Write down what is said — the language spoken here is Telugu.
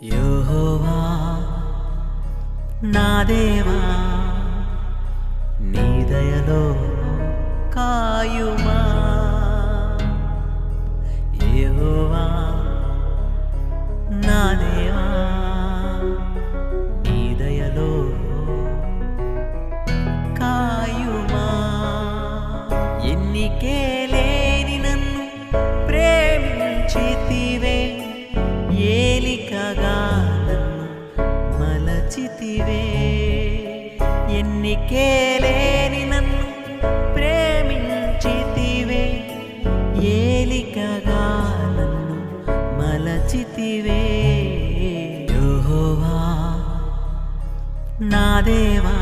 యెహోవా నా దేవా నీ దయలో కాయుమా. యెహోవా నా దేవా నీ దయలో కాయుమా. ఎన్నికే లేని నన్ను ప్రేమించితివే, ఏలికగా నన్ను మలచితివే. ఎన్నికే లేని నన్ను ప్రేమించితివే, ఏలికగా నన్ను మలచితివే. యెహోవా నా దేవా